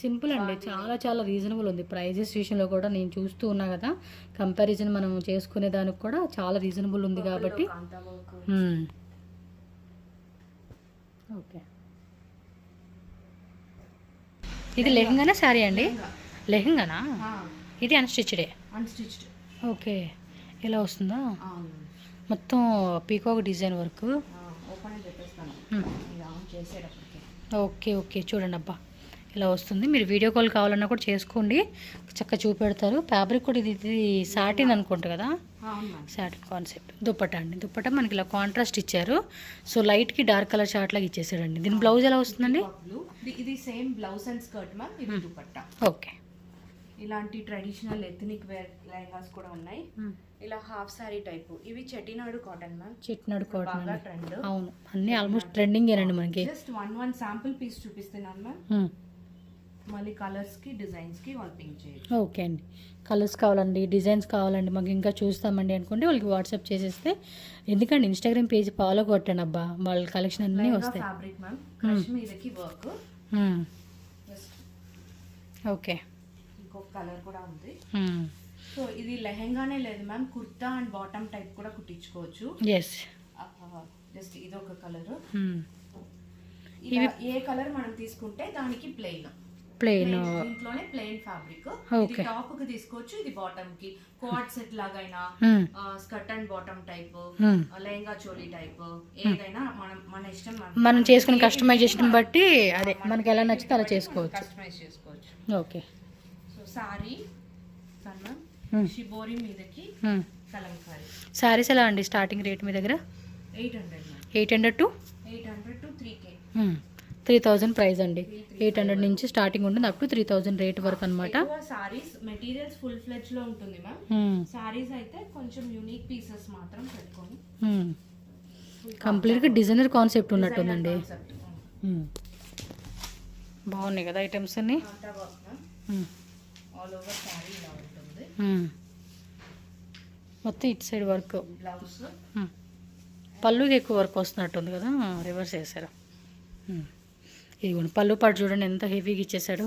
సింపుల్ అండి, చాలా రీజనబుల్ ఉంది. ప్రైజెస్ విషయంలో కూడా నేను చూస్తూ ఉన్నా కదా, కంపారిజన్ మనం చేసుకునే దానికి కూడా చాలా రీజనబుల్ ఉంది కాబట్టి. ఓకే, ఇది లెహంగానా శారీ అండి? లెహంగానా ఇది? అన్స్టిచ్డే. ఓకే, ఇలా వస్తుందా? మొత్తం పీకాక్ డిజైన్ వర్క్. ఓకే, చూడండి అబ్బా ఇలా వస్తుంది. మీరు వీడియో కాల్ కావాలన్నా కూడా చేసుకోండి, చక్కగా చూపెడతారు. ఫ్యాబ్రిక్ కూడా ఇది సాటిన్ అనుకుంటా కదా, సాటిన్ కాన్సెప్ట్. దుపట్టా అండి, దుపట్టా మనకి ఇలా కాంట్రాస్ట్ ఇచ్చారు. సో లైట్కి డార్క్ కలర్ చార్ట్ లాగా ఇచ్చేసాడండి. దీని బ్లౌజ్ ఎలా వస్తుందండి? ఇది same blouse and skirt ma'am. ఇది దుపట్టా. ఓకే, ఇలాంటి ట్రెడిషనల్ ఎథనిక్ వేర్ లెహంగాస్ కూడా ఉన్నాయి. ఇలా హాఫ్ సారీ టైప్. ఇవి Chettinad cotton ma'am. Chettinad cotton trend. అవును, అన్ని ఆల్మోస్ట్ ట్రెండింగ్ ఏనండి మనకి. జస్ట్ వన్ శాంపుల్ పీస్ చూపిస్తున్నాను మ్యామ్. మళ్ళీ కలర్స్కి డిజైన్స్కి వాళ్ళు పింక్ చేయొచ్చు. ఓకే అండి, కలర్స్ కావాలండి, డిజైన్స్ కావాలండి, మాకు ఇంకా చూస్తామండి అనుకుంటే వాళ్ళకి వాట్సాప్ చేసేస్తే. ఎందుకంటే ఇన్స్టాగ్రామ్ పేజ్ ఫాలో కొట్టాను అబ్బా, వాళ్ళ కలెక్షన్ అన్నీ వస్తాయి. ఫ్యాబ్రిక్ మ్యామ్, క్రష్ మీదకి వర్క్. ఓకే, ఇంకొక కలర్ కూడా ఉంది. సో ఇది లెహెంగానే లేదు ma'am, kurta and bottom type కూడా కుట్టించుకోవచ్చు. జస్ట్ ఇది ఒక కలర్. ఏ కలర్ మనం తీసుకుంటే దానికి ప్లెయిన్ దీంట్లోనే ప్లెయిన్ ఫ్యాబ్రిక్. ఇది టాప్ కి తీసుకోవచ్చు, ఇది బాటమ్ కి. కోట్ సెట్ లాగైనా, skirt and bottom type, lehenga choli type, ఏదైనా మన ఇష్టం. మనం చేసుకునే కస్టమైజేషన్ బట్టి అదే మనకి ఎలా నచ్చితే అలా చేసుకోవచ్చు, కస్టమైజ్ చేసుకోవచ్చు. ఓకే, సో సారీ షిబోరి మీదకి కలంకారీ. సారీస్ ఎలా అండి స్టార్టింగ్ రేట్ మీ దగ్గర? 800 to 3K. 3000 ప్రైస్ అండి. 800 నుంచి స్టార్టింగ్ ఉంటుంది, అప్ టు 3000 రేట్ వరకు అనమాట. సారీస్ మెటీరియల్స్ ఫుల్ ఫ్లెడ్జ్ లో ఉంటుంది మ్యామ్. సారీస్ అయితే కొంచెం యూనిక్ పీసెస్ మాత్రం పెట్టుకొని కంప్లీట్గా డిజైనర్ కాన్సెప్ట్ ఉన్నట్టుందండి. బాగున్నాయి కదా ఐటమ్స్ అన్ని. ఆల్ ఓవర్ సారీ ఇలా ఉంటుంది. మొత్తం ఇటు సైడ్ వర్క్. బ్లౌజ్ పళ్ళుకి ఎక్కువ వర్క్ వస్తున్నట్టుంది కదా, రివర్స్ చేశారు. ఇదిగోండి పళ్ళు పాటు చూడండి ఎంత హెవీగా ఇచ్చేసాడు.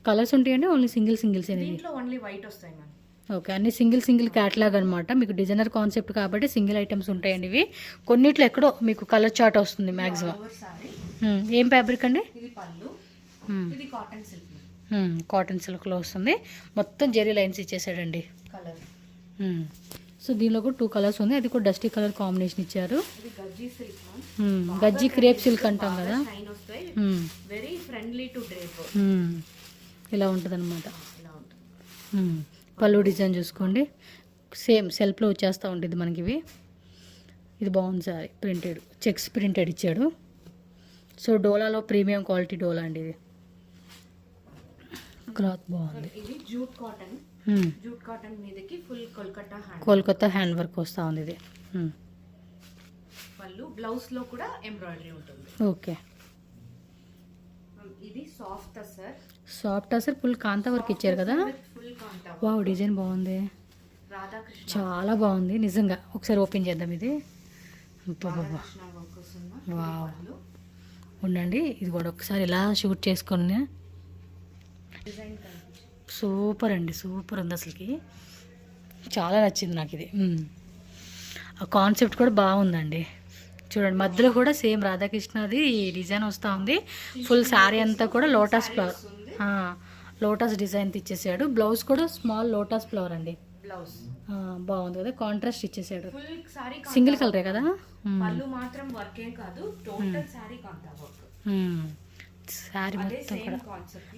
కలర్స్ ఉంటాయండి, ఓన్లీ సింగిల్స్ అనేది. దీంట్లో ఓన్లీ వైట్ వస్తాయి మ్యామ్. ఓకే, అన్ని సింగిల్ క్యాటలాగ్ అనమాట. మీకు డిజైనర్ కాన్సెప్ట్ కాబట్టి సింగిల్ ఐటమ్స్ ఉంటాయండి ఇవి. కొన్నిట్లో ఎక్కడో మీకు కలర్ చార్ట్ వస్తుంది మ్యాక్సిమం. ఏం ఫ్యాబ్రిక్ అండి? ఇది పళ్ళు. ఇది కాటన్ సిల్క్ కాటన్ సిల్క్లో వస్తుంది. మొత్తం జెరీ లైన్స్ ఇచ్చేసాడండి. కలర్ సో దీనిలో కూడా 2 కలర్స్ ఉంది. అది కూడా డస్టీ కలర్ కాంబినేషన్ ఇచ్చారు. ఇది గజ్జీ సిల్క్ గజ్జి క్రేప్ సిల్క్ అంటాం కదా, షైన్ వస్తాయి. Very friendly to drape. ఇలా ఉంటుంది అనమాట. ఇలా ఉంటుంది. పళ్ళు డిజైన్ చూసుకోండి, సేమ్ సెల్ఫ్లో వచ్చేస్తూ ఉంటుంది మనకి ఇవి. ఇది బాగుంది సారీ, ప్రింటెడ్ చెక్స్ ప్రింటెడ్ ఇచ్చాడు. సో డోలాలో ప్రీమియం క్వాలిటీ డోలా అండి ఇది. క్లాత్ బాగుంది. ఇది జూట్ కాటన్. జూట్ కాటన్ మీదకి ఫుల్ కోల్కతా హ్యాండ్ వర్క్ వస్తూ ఉంది ఇది. పళ్ళు బ్లౌజ్ లో కూడా ఎంబ్రాయిడరీ ఉంటుంది. ఓకే. ఇది soft sir. Soft sir full kantha work ఇచ్చారు కదా. ఫుల్ కాంతా. వావ్, డిజైన్ బాగుంది, రాధాకృష్ణ చాలా బాగుంది నిజంగా. ఒకసారి ఓపెన్ చేద్దాం ఇది. వావ్, ఉండండి ఇది కూడా ఒకసారి ఇలా షూట్ చేసుకొని. సూపర్ అండి, సూపర్ ఉంది అసలుకి. చాలా నచ్చింది నాకు ఇది. ఆ కాన్సెప్ట్ కూడా బాగుందండి. చూడండి మధ్యలో కూడా సేమ్ రాధాకృష్ణది డిజైన్ వస్తూ ఉంది. ఫుల్ శారీ అంతా కూడా లోటస్ ఫ్లవర్, లోటస్ డిజైన్ ఇచ్చేసాడు. బ్లౌజ్ కూడా స్మాల్ లోటస్ ఫ్లవర్ అండి. బ్లౌజ్ బాగుంది కదా, కాంట్రాస్ట్ ఇచ్చేసాడు. ఫుల్ సారీ సింగిల్ కలరే కదా. పళ్ళు మాత్రం వర్క్ ఏం కాదు, టోటల్ సారీ కాంతా వర్క్. శారీ మొత్తం కూడా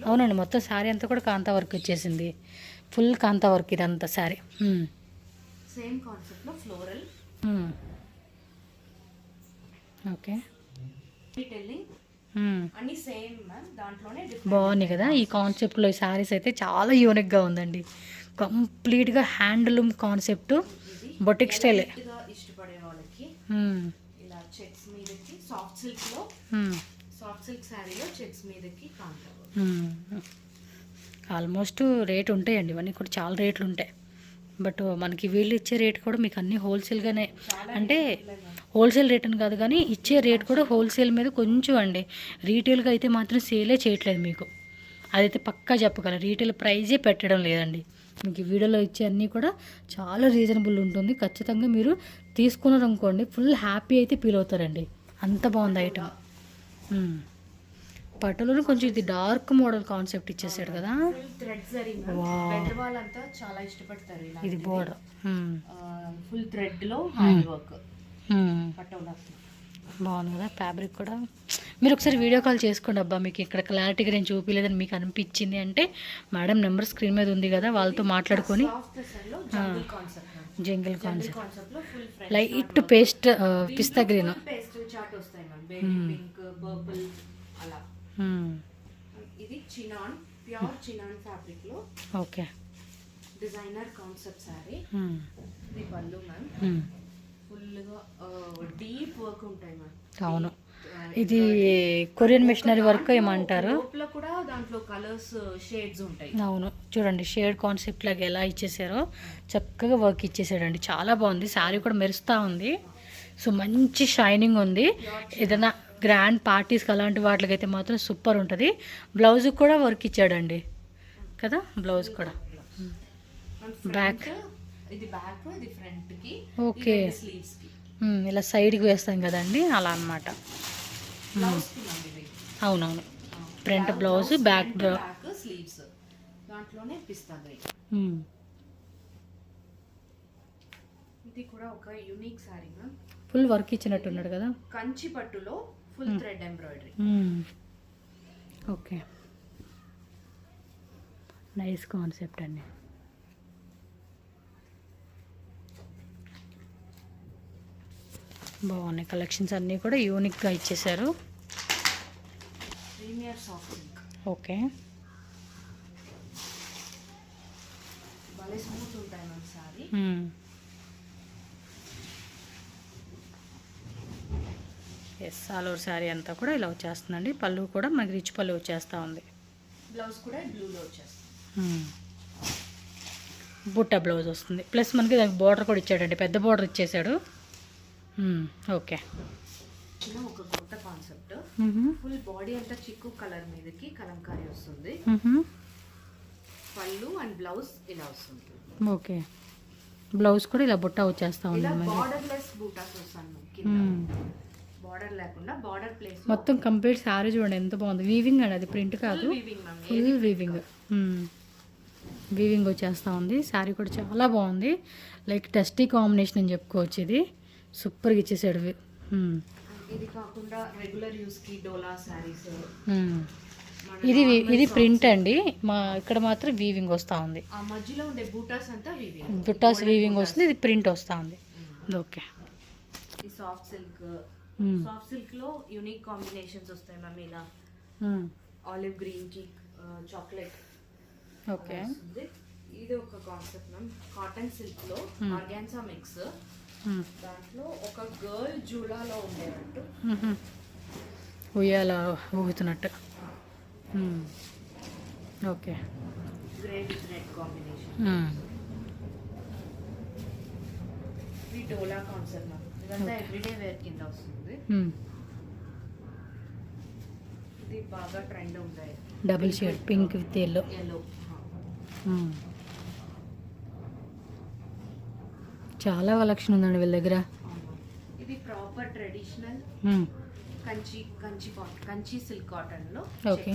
అవునండి, మొత్తం శారీ అంతా కూడా కాంతా వర్క్ వచ్చేసింది. ఫుల్ కాంతా వర్క్ ఇదంతా శారీ. సేమ్ కాన్సెప్ట్ లో ఫ్లోరల్. ఓకే. డీటెయిలింగ్ అన్ని సేమ్ మ్యామ్, దాంట్లోనే బాగున్నాయి కదా. ఈ కాన్సెప్ట్లో ఈ శారీస్ అయితే చాలా యూనిక్గా ఉందండి. కంప్లీట్గా హ్యాండ్లూమ్ కాన్సెప్ట్, బొటిక్ స్టైల్. ఇష్టపడే వాళ్ళకి ఇలా చెక్స్ మీదకి సాఫ్ట్ సిల్క్ లో, సాఫ్ట్ సిల్క్ శారీలో చెక్స్ మీదకి కాంతా. ఆల్మోస్ట్ రేట్ ఉంటాయండి ఇవన్నీ కూడా, చాలా రేట్లు ఉంటాయి. బట్ మనకి వీళ్ళు ఇచ్చే రేట్ కూడా మీకు అన్నీ హోల్సేల్గానే, అంటే హోల్సేల్ రేట్ అని కాదు కానీ ఇచ్చే రేట్ కూడా హోల్సేల్ మీద కొంచెం అండి. రీటైల్గా అయితే మాత్రం సేలే చేయట్లేదు మీకు, అదైతే పక్కా చెప్పగలరు. రీటైల్ ప్రైజే పెట్టడం లేదండి. మీకు ఈ వీడియోలో ఇచ్చే అన్నీ కూడా చాలా రీజనబుల్ ఉంటుంది. ఖచ్చితంగా మీరు తీసుకున్నారనుకోండి ఫుల్ హ్యాపీ అయితే ఫీల్ అవుతారండి. అంత బాగుంది ఐటమ్. పట్టులోనే కొంచెం ఇది డార్క్ మోడల్ కాన్సెప్ట్ ఇచ్చేసాడు కదా. వాళ్ళంతా చాలా ఇష్టపడతారు. ఇది బోర్డర్ ఫుల్ థ్రెడ్ లో హ్యాండ్ వర్క్ పటోలా. బాగుంది కదా ఫ్యాబ్రిక్ కూడా. మీరు ఒకసారి వీడియో కాల్ చేసుకోండి. అబ్బా మీకు ఇక్కడ క్లారిటీగా నేను చూపించలేదని మీకు అనిపించింది అంటే మేడం నెంబర్ స్క్రీన్ మీద ఉంది కదా, వాళ్ళతో మాట్లాడుకొని. జంగిల్ కాన్సెప్ట్, లైట్ పేస్ట్ పిస్తా గ్రీన్, ఇది చినాన్, ప్యూర్ చినాన్ ఫ్యాబ్రిక్ లో. ఓకే. Designer concept sorry. ఇది పళ్ళు మ్యామ్, ఫుల్ గా డీప్ వర్క్ ఉంటాయి మ్యామ్. అవును, ఇది కొరియన్ మిషనరీ వర్క్ ఏమంటారు. లోపల కూడా దాంట్లో కలర్స్ షేడ్స్ ఉంటాయి. అవును, చూడండి షేడ్ కాన్సెప్ట్ లాగా ఎలా ఇచ్చేసారో చక్కగా వర్క్ ఇచ్చేసాడండి. చాలా బాగుంది. శారీ కూడా మెరుస్తూ ఉంది. సో మంచి షైనింగ్ ఉంది. ఏదైనా గ్రాండ్ పార్టీస్కి అలాంటి వాటికైతే మాత్రం సూపర్ ఉంటుంది. బ్లౌజ్ కూడా వర్క్ ఇచ్చాడండి కదా. బ్లౌజ్ కూడా బ్యాక్, ఇది బ్యాక్, ఇది ఫ్రంట్ కి. ఓకే, స్లీవ్స్ కి ఇలా సైడ్కి వేస్తాం కదండి, అలా అన్నమాట. అవునవును, ఫ్రంట్ బ్లౌజ్, బ్యాక్ స్లీవ్స్. దాంట్లోనే పిస్తా గ్రీన్. ఇది కూడా ఒక unique sari ma'am. Full work ఇచ్చినట్టున్నాడు కదా. కంచి పట్టులో full thread embroidery. Okay, nice concept అండి. బాగున్నాయి కలెక్షన్స్ అన్నీ కూడా యూనిక్గా ఇచ్చేసారు. Premier soft silk. ఓకే, భలే స్మూత్ ఉంటాయి ma'am sari. Yes, all over sari అంతా కూడా ఇలా వచ్చేస్తుందండి. పళ్ళు కూడా మనకి రిచ్ పళ్ళు వచ్చేస్తూ ఉంది. బ్లౌజ్ కూడా బ్లూలో వచ్చేస్తుంది. బుట్ట బ్లౌజ్ వస్తుంది. ప్లస్ మనకి దానికి బార్డర్ కూడా ఇచ్చాడండి, పెద్ద బార్డర్ ఇచ్చేసాడు. ఓకే, ఒక కొత్త కాన్సెప్ట్. ఫుల్ బాడీ అంతా చిక్కు కలర్ మీదకి కలంకారీ వస్తుంది. పళ్ళు అండ్ బ్లౌజ్ ఇలా వస్తుంది. ఓకే, బ్లౌజ్ కూడా ఇలా బుట్ట వచ్చేస్తా ఉంది. బార్డర్లెస్ బూటాస్ వస్తాను. బార్డర్ లేకుండా బార్డర్ ప్లేస్ మొత్తం కంప్లీట్ శారీ చూడండి ఎంత బాగుంది. వీవింగ్ అండి, అది ప్రింట్ కాదు, weaving ma'am. Full weaving. Weaving వచ్చేస్తూ ఉంది. శారీ కూడా చాలా బాగుంది. లైక్ టెస్టీ కాంబినేషన్ అని చెప్పుకోవచ్చు. ఇది సూపర్గా ఇచ్చేసాడు. ఇది కాకుండా రెగ్యులర్ యూస్ కి డోలా సారీస్. ఇది ప్రింట్ అండి. మా ఇక్కడ మాత్రం వీవింగ్ వస్తూ ఉంది. ఆ మధ్యలో ఉండే బూటాస్ అంతా వీవింగ్, బుట్టాస్ వీవింగ్ వస్తుంది. ఇది ప్రింట్ వస్తూ ఉంది. ఓకే. ఈ సాఫ్ట్ సిల్క్, సాఫ్ట్ సిల్క్ లో యూనిక్ కాంబినేషన్స్ వస్తాయి మ్యామ్. ఇలా ఆలివ్ గ్రీన్ కి చాక్లెట్. ఓకే. ఇది ఒక కాన్సెప్ట్ మ్యామ్. కాటన్ సిల్క్ లో ఆర్గాన్సా మిక్స్. దాంట్లో ఒక గర్ల్ జూలాలో ఉండేటట్టు ఉయ్యాల ఊగుతున్నట్టు. Okay. Grey with red combination. ఇది డోలా కాన్సెప్ట్ మ్యామ్. ఇదంతా ఎవ్రీడే వేర్ కింద వస్తుంది. ఇది బాగా ట్రెండ్ ఉంది. Double shade pink with yellow. చాలా కలెక్షన్ ఉందండి వీళ్ళ దగ్గర. ఇది proper traditional Kanchi silk cotton లో. ఓకే.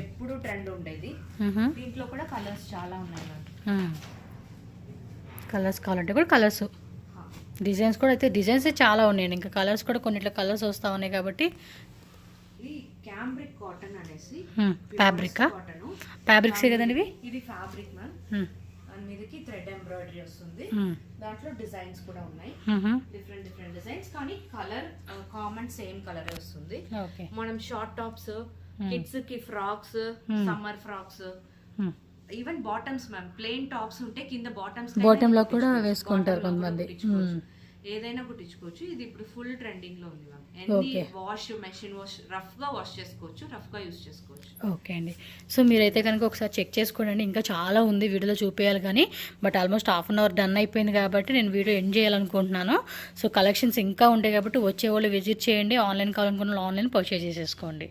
ఎప్పుడు ట్రెండ్ ఉండేది. దీంట్లో కూడా కలర్స్ చాలా ఉన్నాయి మ్యామ్. కలర్స్ కావాలంటే కూడా కలర్స్, డిజైన్స్ కూడా అయితే డిజైన్స్ చాలా ఉన్నాయండి. ఇంకా కలర్స్ కూడా కొన్నిట్లో కలర్స్ వస్తూ ఉన్నాయి కాబట్టి. ఇది క్యాంబ్రిక్ కాటన్ అనేసి ఫ్యాబ్రిక్ ఫ్యాబ్రిక్సే కదండి ఇవి. ఇది ఫ్యాబ్రిక్ మ్యామ్. దాని మీదకి థ్రెడ్ ఎంబ్రాయిడరీ వస్తుంది. దాంట్లో డిజైన్స్ కూడా ఉన్నాయి, డిఫరెంట్ డిఫరెంట్ డిజైన్స్. కానీ కలర్ కామన్ సేమ్ కలర్ వస్తుంది. మనం షార్ట్ టాప్స్, కిడ్స్ కి frocks, summer frocks, even bottoms ma'am. Plain tops ఉంటే కింద బాటమ్ లో కూడా వేసుకుంటారు కొంతమంది. ఏదైనా కుట్టించుకోవచ్చు. ఇది ఇప్పుడు ఫుల్ ట్రెండింగ్ లో ఉంది మ్యామ్. ఎన్ని వాష్, మెషిన్ వాష్, రఫ్ గా వాష్ చేసుకోవచ్చు, రఫ్ గా యూస్ చేసుకోవచ్చు. ఓకే అండి. సో మీరైతే కనుక ఒకసారి చెక్ చేసుకోండి. ఇంకా చాలా ఉంది వీడియోలో చూపించాలి కానీ, but almost half an hour done అయిపోయింది కాబట్టి నేను వీడియో ఎండ్ చేయాలనుకుంటున్నాను. సో కలెక్షన్స్ ఇంకా ఉంటాయి కాబట్టి వచ్చే వాళ్ళు విజిట్ చేయండి. ఆన్లైన్ కావాలనుకున్న ఆన్లైన్ పర్చేజ్ చేసేసుకోండి.